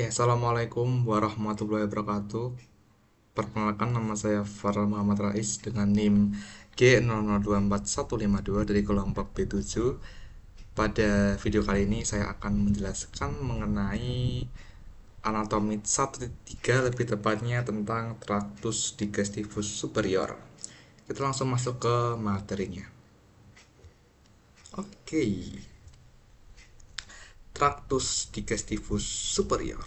Assalamualaikum warahmatullahi wabarakatuh. Perkenalkan, nama saya Farel Muhammad Rais dengan NIM G00241152 dari kelompok B7. Pada video kali ini saya akan menjelaskan mengenai anatomi 1.3, lebih tepatnya tentang traktus digestivus superior. Kita langsung masuk ke materinya. Oke. Traktus digestivus superior.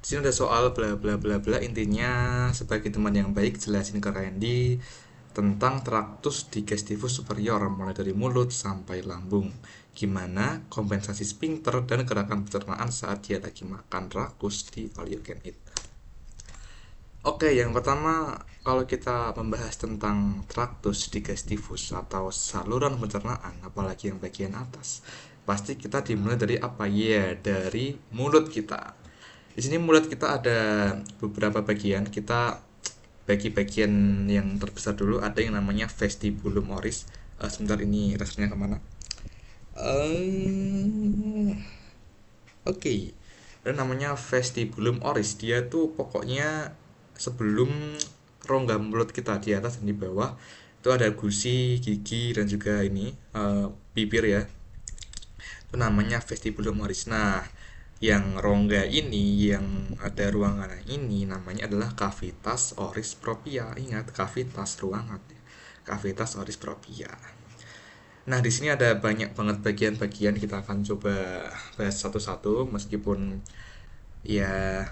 Di sini ada soal bla bla bla bla, intinya sebagai teman yang baik jelasin ke Randy tentang traktus digestivus superior mulai dari mulut sampai lambung. Gimana kompensasi sphincter dan gerakan pencernaan saat dia lagi makan rakus di all you can eat. Oke, yang pertama kalau kita membahas tentang traktus digestivus atau saluran pencernaan, apalagi yang bagian atas, pasti kita dimulai dari apa ya? Dari mulut kita. Di sini mulut kita ada beberapa bagian. Kita bagi bagian yang terbesar dulu. Ada yang namanya vestibulum oris. Sebentar, ini rasanya kemana? Oke. Ada namanya vestibulum oris. Dia tuh pokoknya sebelum rongga mulut kita, di atas dan di bawah itu ada gusi, gigi, dan juga ini bibir ya. Itu namanya vestibulum oris. Nah, yang rongga ini, yang ada ruangan ini, namanya adalah cavitas oris propria. Ingat, cavitas ruangan, cavitas oris propria. Nah, di sini ada banyak banget bagian-bagian, kita akan coba bahas satu-satu meskipun ya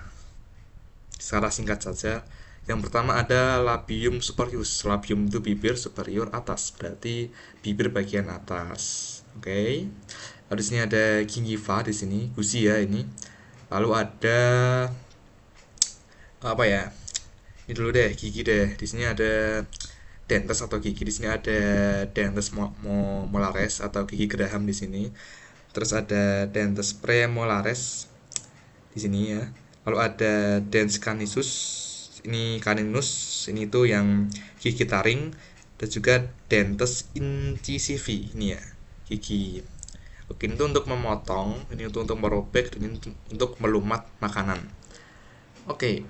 secara singkat saja. Yang pertama ada labium superius. Labium itu bibir, superior atas, berarti bibir bagian atas. Oke. Lalu di sini ada gingiva, di sini gusi ya ini. Lalu ada apa ya? Ini dulu deh, gigi deh. Di sini ada dentes atau gigi. Di sini ada dentes molares atau gigi geraham di sini. Terus ada dentes premolares di sini ya. Lalu ada dens canisus, ini caninus, ini tuh yang gigi taring, dan juga dentes incisivi, ini ya gigi. Oke, ini tuh untuk memotong, ini untuk merobek, dan ini untuk melumat makanan. Oke,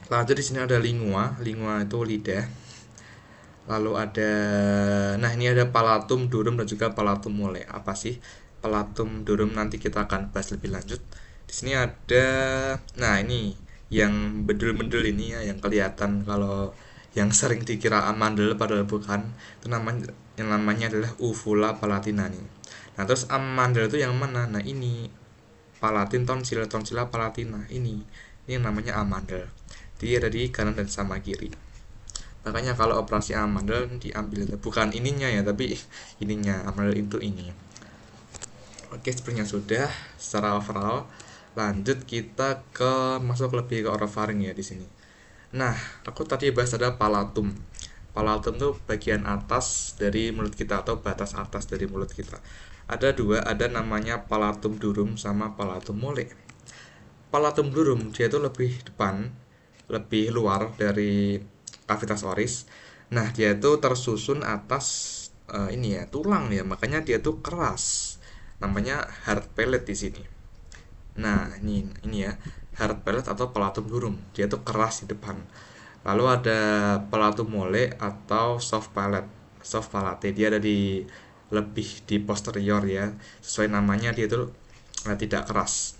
lanjut. Di sini ada lingua. Lingua itu lidah. Lalu ada, nah ini ada palatum, durum, dan juga palatum mole. Apa sih palatum, durum? Nanti kita akan bahas lebih lanjut. Di sini ada, nah ini yang bedul-bedul ini ya, yang kelihatan kalau yang sering dikira amandel padahal bukan. Itu namanya, yang namanya adalah uvula palatina nih. Nah, terus amandel itu yang mana? Nah, ini palatin, tonsila, tonsila palatina. Ini yang namanya amandel. Dia ada di kanan dan sama kiri. Makanya kalau operasi amandel diambil, bukan ininya ya, tapi ininya, amandel itu ini. Oke, sepertinya sudah secara overall. Lanjut kita ke masuk lebih ke orofaring ya di sini. Nah, aku tadi bahas ada palatum. Palatum tuh bagian atas dari mulut kita atau batas atas dari mulut kita. Ada dua, ada namanya palatum durum sama palatum mole. Palatum durum dia tuh lebih depan, lebih luar dari cavitas oris. Nah, dia itu tersusun atas ini ya, tulang ya, makanya dia tuh keras. Namanya hard pellet di sini. Nah, ini ya, hard pellet atau palatum durum. Dia tuh keras di depan. Lalu ada palatum mole atau soft palate. Soft palate dia ada di lebih di posterior ya. Sesuai namanya, dia tuh tidak keras.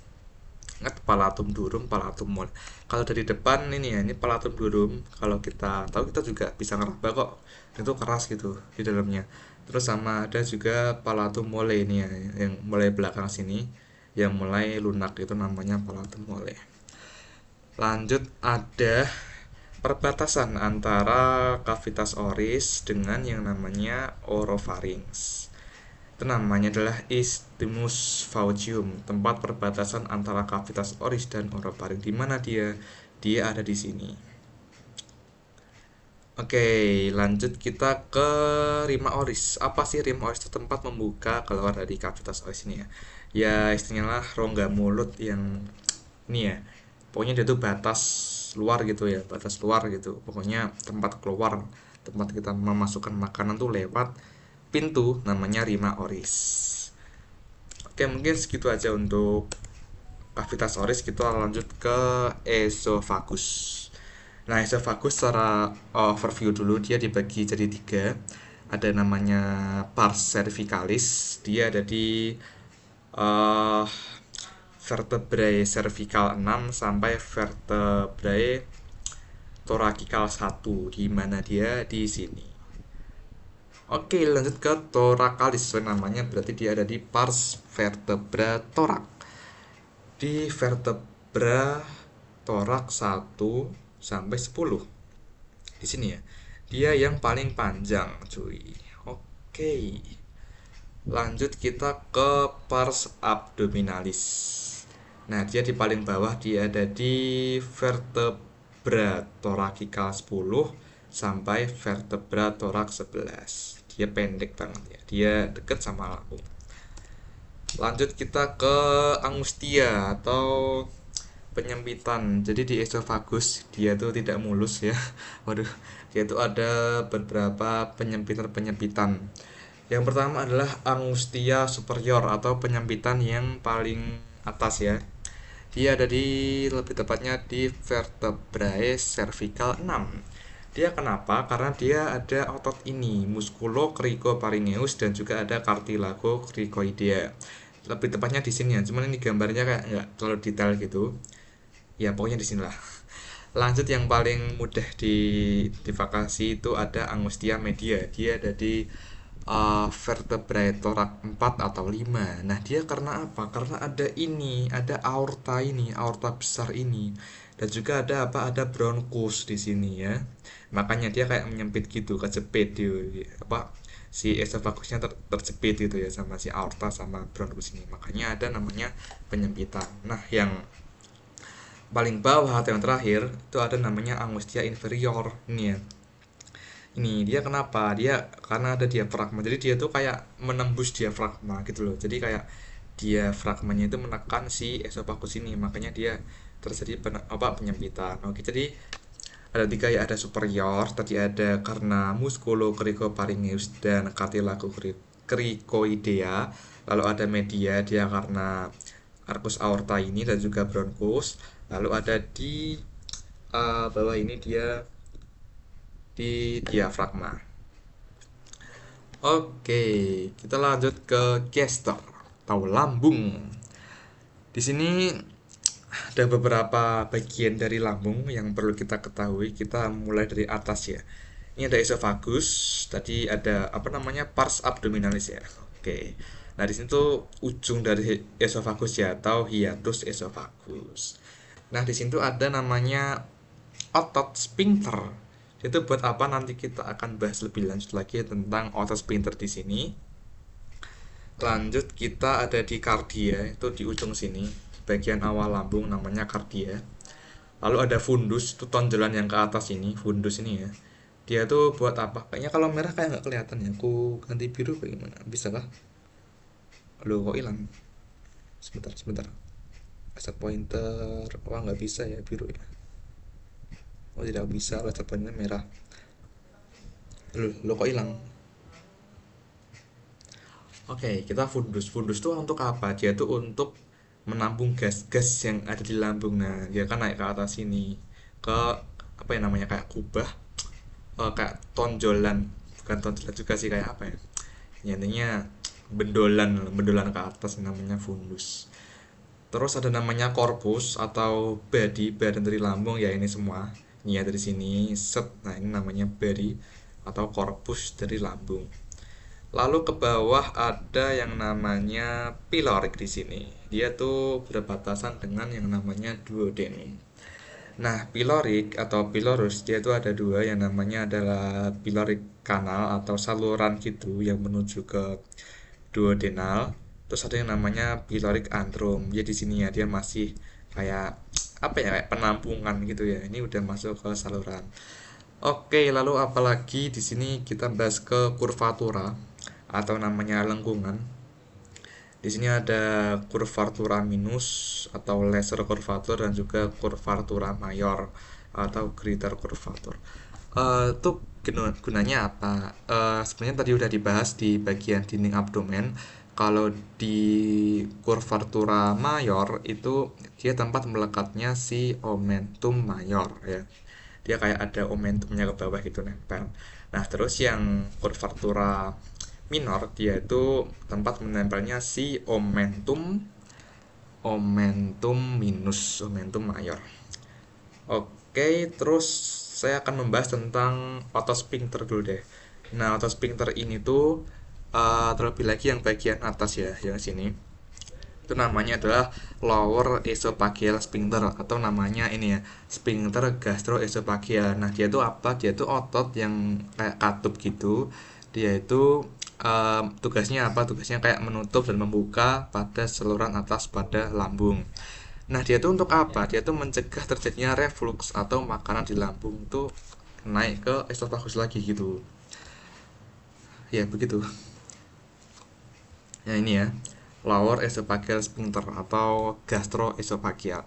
Ingat, palatum durum, palatum mole. Kalau dari depan ini ya, ini palatum durum. Kalau kita tahu, kita juga bisa ngeraba kok. Itu keras gitu di dalamnya. Terus sama ada juga palatum mole ini ya, yang mulai belakang sini, yang mulai lunak, itu namanya palatum mole. Lanjut ada perbatasan antara cavitas oris dengan yang namanya oropharynx. Itu namanya adalah isthmus phaeocium, tempat perbatasan antara cavitas oris dan oropharynx. Di mana dia? Dia ada di sini. Oke, lanjut kita ke rima oris. Apa sih rima oris? Itu tempat membuka keluar dari cavitas oris ini ya. Ya, istilahnya lah rongga mulut yang ini ya. Pokoknya dia tuh batas luar gitu ya, batas luar gitu. Pokoknya tempat keluar, tempat kita memasukkan makanan tuh lewat pintu, namanya rima oris. Oke, mungkin segitu aja untuk Cavitasaurus, kita lanjut ke esophagus. Nah, esophagus secara overview dulu, dia dibagi jadi tiga. Ada namanya pars cervicalis, dia ada di uh, vertebrae cervical 6 sampai vertebrae thoracical 1, di mana dia di sini. Oke, lanjut ke thoracalis, sesuai namanya berarti dia ada di pars vertebra thorax. Di vertebra thorax 1 sampai 10. Di sini ya. Dia yang paling panjang, cuy. Oke. Lanjut kita ke pars abdominalis. Nah, dia di paling bawah, dia ada di vertebra thoracical 10 sampai vertebra thorax 11. Dia pendek banget ya. Dia deket sama lambung. Lanjut kita ke angustia atau penyempitan. Jadi di esophagus dia tuh tidak mulus ya. Waduh, dia tuh ada beberapa penyempitan-penyempitan. Yang pertama adalah angustia superior atau penyempitan yang paling atas ya. Dia ada di, lebih tepatnya di vertebrae cervical 6. Dia kenapa? Karena dia ada otot ini, musculocricoparingeus, dan juga ada cartilago cricoidea. Lebih tepatnya di sini ya. Cuman ini gambarnya kayak nggak terlalu detail gitu. Ya pokoknya di sinilah. Lanjut yang paling mudah divakasi itu ada angustia media. Dia ada di vertebrae thorax 4 atau 5. Nah, dia karena apa? Karena ada ini, ada aorta ini, aorta besar ini. Dan juga ada apa? Ada bronchus di sini ya. Makanya dia kayak menyempit gitu, kejepit di apa? Si esofagusnya terjepit gitu ya sama si aorta sama bronchus ini. Makanya ada namanya penyempitan. Nah, yang paling bawah atau yang terakhir itu ada namanya angustia inferior ini ya. Ini dia kenapa? Dia karena ada diafragma. Jadi dia tuh kayak menembus diafragma gitu loh. Jadi kayak diafragmanya itu menekan si esophagus ini, makanya dia terjadi penyempitan. Oke, jadi ada tiga ya, ada superior, tadi ada karena musculocricoparingeus dan cartilago cricoidea. Lalu ada media, dia karena arcus aorta ini dan juga bronchus. Lalu ada di bawah ini dia di diafragma. Oke, kita lanjut ke gaster atau lambung. Di sini ada beberapa bagian dari lambung yang perlu kita ketahui. Kita mulai dari atas ya. Ini ada esophagus, tadi ada apa namanya pars abdominalis ya. Oke. Nah, di sini tuh ujung dari esophagus ya atau hiatus esophagus. Nah, di sini tuh ada namanya otot sphincter. Itu buat apa, nanti kita akan bahas lebih lanjut lagi tentang otot sphincter di sini. Lanjut kita ada di kardia, itu di ujung sini, bagian awal lambung namanya kardia. Lalu ada fundus, itu tonjolan yang ke atas ini, fundus ini ya. Dia tuh buat apa? Kayaknya kalau merah kayak nggak kelihatan ya. Aku ganti biru kayak gimana? Bisa kah? Aduh, kok hilang? Sebentar. Set pointer, wah nggak bisa ya biru ya. Oh, tidak bisa, laser pointernya merah. Lo kok hilang? Oke, kita fundus. Fundus tuh untuk apa? Dia tuh untuk menampung gas-gas yang ada di lambung. Nah, dia kan naik ke atas sini, ke apa ya namanya, kayak kubah, kayak tonjolan. Bukan tonjolan juga sih, kayak apa ya? Intinya bendolan ke atas, namanya fundus. Terus ada namanya corpus atau body, badan dari lambung ya, ini semua. Ini ya dari sini set. Nah, ini namanya body atau corpus dari lambung. Lalu ke bawah ada yang namanya pyloric di sini. Dia tuh berbatasan dengan yang namanya duodenum. Nah, pyloric atau pylorus dia tuh ada dua, yang namanya adalah pyloric kanal atau saluran gitu yang menuju ke duodenal. Terus ada yang namanya pyloric antrum. Ya di sini ya dia masih kayak apa ya, kayak penampungan gitu ya. Ini udah masuk ke saluran. Oke, lalu apalagi di sini kita bahas ke curvatura atau namanya lengkungan. Di sini ada curvatura minus atau lesser curvature dan juga curvatura mayor atau greater curvature. Itu gunanya apa? Sebenarnya tadi udah dibahas di bagian dinding abdomen. Kalau di curvatura mayor itu dia tempat melekatnya si omentum mayor ya. Dia kayak ada omentumnya ke bawah gitu nempel. Nah, terus yang curvatura minor dia itu tempat menempelnya si omentum minus omentum mayor. Oke, terus saya akan membahas tentang otot sphincter dulu deh. Nah, otot sphincter ini tuh terlebih lagi yang bagian atas ya, yang sini. Itu namanya adalah lower esophageal sphincter atau namanya ini ya, sphincter gastroesophageal. Nah, dia itu apa? Dia itu otot yang kayak katup gitu. Dia itu tugasnya apa? Tugasnya kayak menutup dan membuka pada saluran atas pada lambung. Nah, dia itu untuk apa? Dia itu mencegah terjadinya reflux atau makanan di lambung itu naik ke esofagus lagi gitu. Ya, begitu. Ya, ini ya. Lower esophageal sphincter atau gastroesophageal.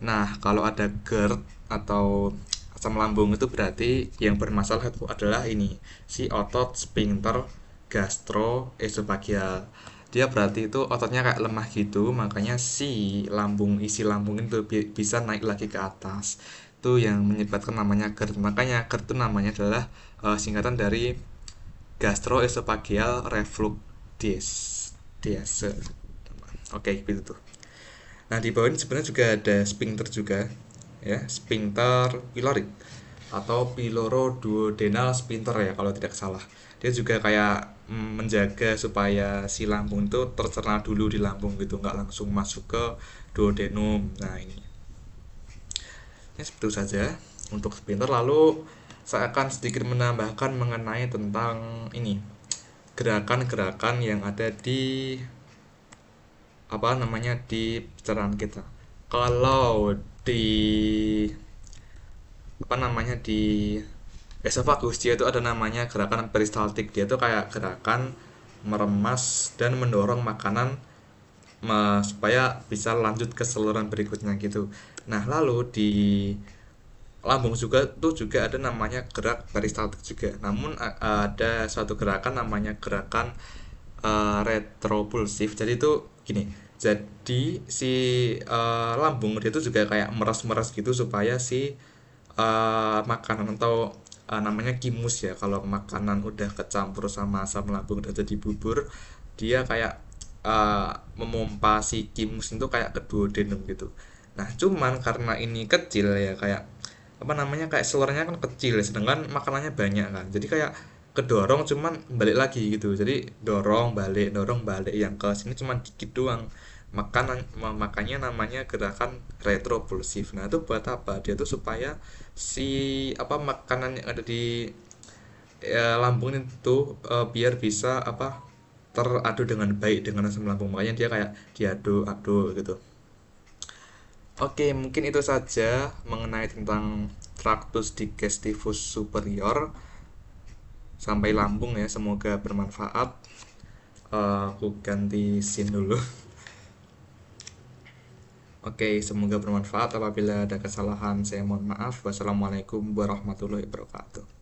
Nah, kalau ada GERD atau asam lambung itu berarti yang bermasalah itu adalah ini, si otot sphincter gastroesophageal. Dia berarti itu ototnya kayak lemah gitu, makanya si lambung, isi lambung itu bisa naik lagi ke atas. Itu yang menyebabkan namanya GERD. Makanya GERD itu namanya adalah singkatan dari gastroesophageal reflux disease. Oke, gitu tuh. Nah, di bawah ini sebenarnya juga ada sphincter juga, ya, sphincter pyloric atau pyloroduodenal sphincter ya kalau tidak salah. Dia juga kayak menjaga supaya si lambung itu tercerna dulu di lambung gitu, nggak langsung masuk ke duodenum. Nah, ini seperti itu saja untuk sphincter. Lalu saya akan sedikit menambahkan mengenai tentang ini, gerakan-gerakan yang ada di apa namanya di pencernaan kita. Kalau di apa namanya di esophagus dia itu ada namanya gerakan peristaltik. Dia itu kayak gerakan meremas dan mendorong makanan supaya bisa lanjut ke saluran berikutnya gitu. Nah, lalu di lambung juga tuh juga ada namanya gerak peristaltik juga. Namun ada suatu gerakan namanya gerakan retropulsif. Jadi itu gini. Jadi si lambung dia itu juga kayak meras-meras gitu supaya si makanan atau namanya kimus ya. Kalau makanan udah kecampur sama asam lambung udah jadi bubur, dia kayak memompa si kimus itu kayak ke duodenum gitu. Nah, cuman karena ini kecil ya, kayak apa namanya, kayak selornya kan kecil ya, sedangkan makanannya banyak kan, jadi kayak kedorong cuman balik lagi gitu. Jadi dorong balik yang ke sini cuman dikit doang. Makanya namanya gerakan retropulsif. Nah, itu buat apa? Dia tuh supaya si apa makanan yang ada di lambung itu biar bisa apa teradu dengan baik dengan asam lambung. Makanya dia kayak diaduk-aduk gitu. Oke, mungkin itu saja mengenai tentang traktus digestivus superior sampai lambung ya. Semoga bermanfaat. Aku ganti scene dulu. Oke, semoga bermanfaat. Apabila ada kesalahan, saya mohon maaf. Wassalamualaikum warahmatullahi wabarakatuh.